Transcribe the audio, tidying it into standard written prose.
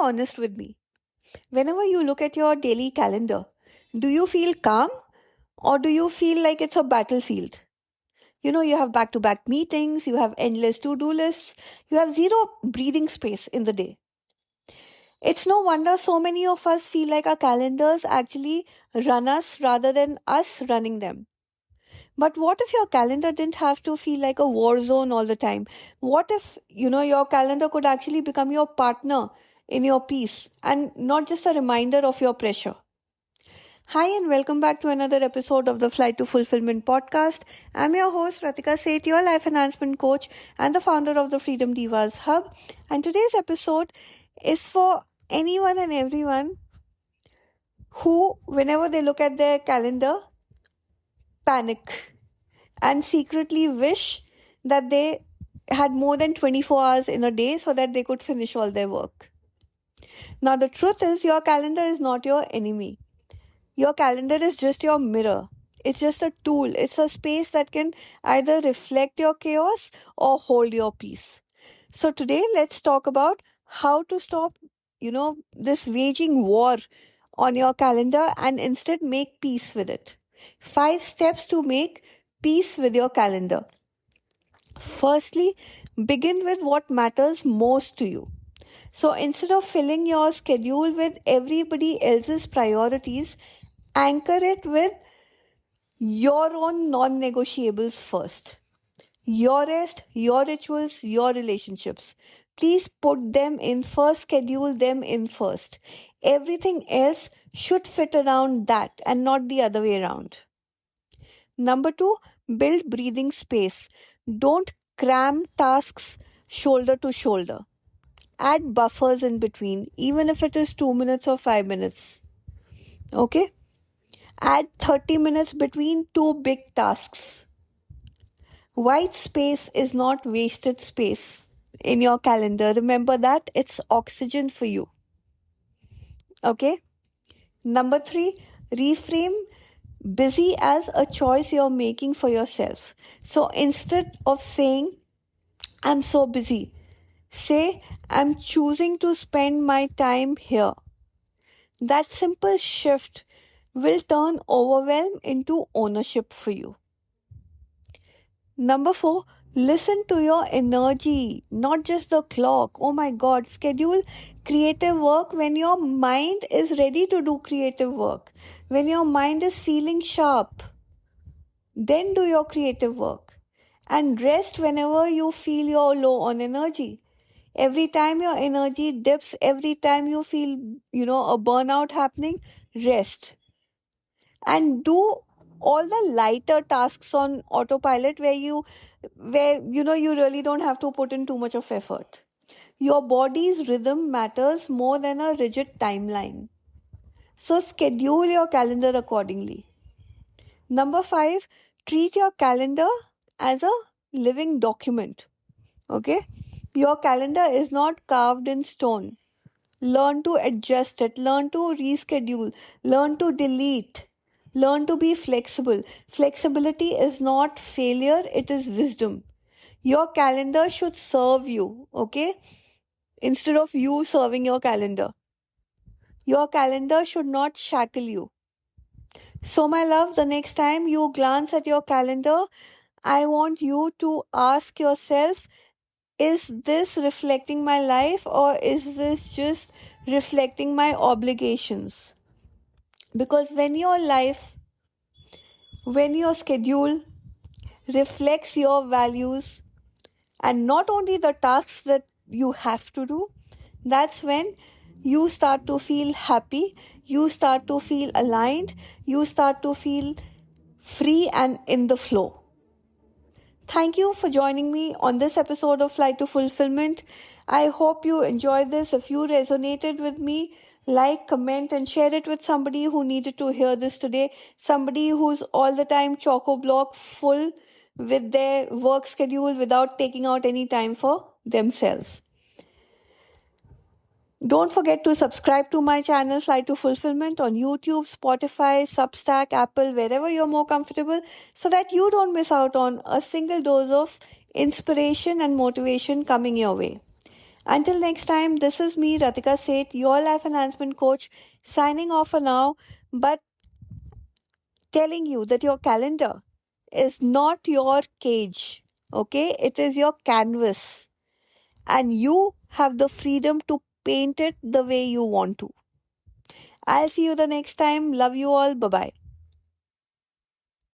honest with me. Whenever you look at your daily calendar, do you feel calm or do you feel like it's a battlefield? You have back to back meetings, you have endless to do lists, you have zero breathing space in the day. It's no wonder so many of us feel like our calendars actually run us rather than us running them. But what if your calendar didn't have to feel like a war zone all the time? What if, your calendar could actually become your partner in your peace and not just a reminder of your pressure? Hi, and welcome back to another episode of the Flight to Fulfillment podcast. I'm your host, Ratika Seth, your life enhancement coach and the founder of the Freedom Divas Hub. And today's episode is for anyone and everyone who, whenever they look at their calendar, panic and secretly wish that they had more than 24 hours in a day so that they could finish all their work. Now, the truth is, your calendar is not your enemy. Your calendar is just your mirror. It's just a tool. It's a space that can either reflect your chaos or hold your peace. So today, let's talk about how to stop, this waging war on your calendar and instead make peace with it. 5 steps to make peace with your calendar. Firstly, begin with what matters most to you. So instead of filling your schedule with everybody else's priorities, anchor it with your own non-negotiables first. Your rest, your rituals, your relationships. Please put them in first, schedule them in first. Everything else should fit around that and not the other way around. Number 2, build breathing space. Don't cram tasks shoulder to shoulder. Add buffers in between, even if it is 2 minutes or 5 minutes. Okay? Add 30 minutes between 2 big tasks. White space is not wasted space in your calendar. Remember that it's oxygen for you. Okay? Number 3, reframe busy as a choice you're making for yourself. So instead of saying, I'm so busy, say, I'm choosing to spend my time here. That simple shift will turn overwhelm into ownership for you. Number 4, listen to your energy, not just the clock. Oh my God, schedule creative work when your mind is ready to do creative work. When your mind is feeling sharp, then do your creative work. And rest whenever you feel you're low on energy. Every time your energy dips, every time you feel, a burnout happening, rest. And do all the lighter tasks on autopilot where you really don't have to put in too much of effort. Your body's rhythm matters more than a rigid timeline. So schedule your calendar accordingly. Number 5, treat your calendar as a living document. Okay? Your calendar is not carved in stone. Learn to adjust it, learn to reschedule, learn to delete, learn to be flexible. Flexibility is not failure, it is wisdom. Your calendar should serve you, okay? Instead of you serving your calendar. Your calendar should not shackle you. So, my love, the next time you glance at your calendar, I want you to ask yourself, is this reflecting my life or is this just reflecting my obligations? Because when your schedule reflects your values and not only the tasks that you have to do, that's when you start to feel happy, you start to feel aligned, you start to feel free and in the flow. Thank you for joining me on this episode of Flight to Fulfillment. I hope you enjoyed this. If you resonated with me, like, comment, and share it with somebody who needed to hear this today. Somebody who's all the time chock-a-block full with their work schedule without taking out any time for themselves. Don't forget to subscribe to my channel, Fly to Fulfillment, on YouTube, Spotify, Substack, Apple, wherever you're more comfortable, so that you don't miss out on a single dose of inspiration and motivation coming your way. Until next time, this is me, Ratika Seth, your life enhancement coach, signing off for now, but telling you that your calendar is not your cage, okay? It is your canvas, and you have the freedom to paint it the way you want to. I'll see you the next time. Love you all. Bye bye.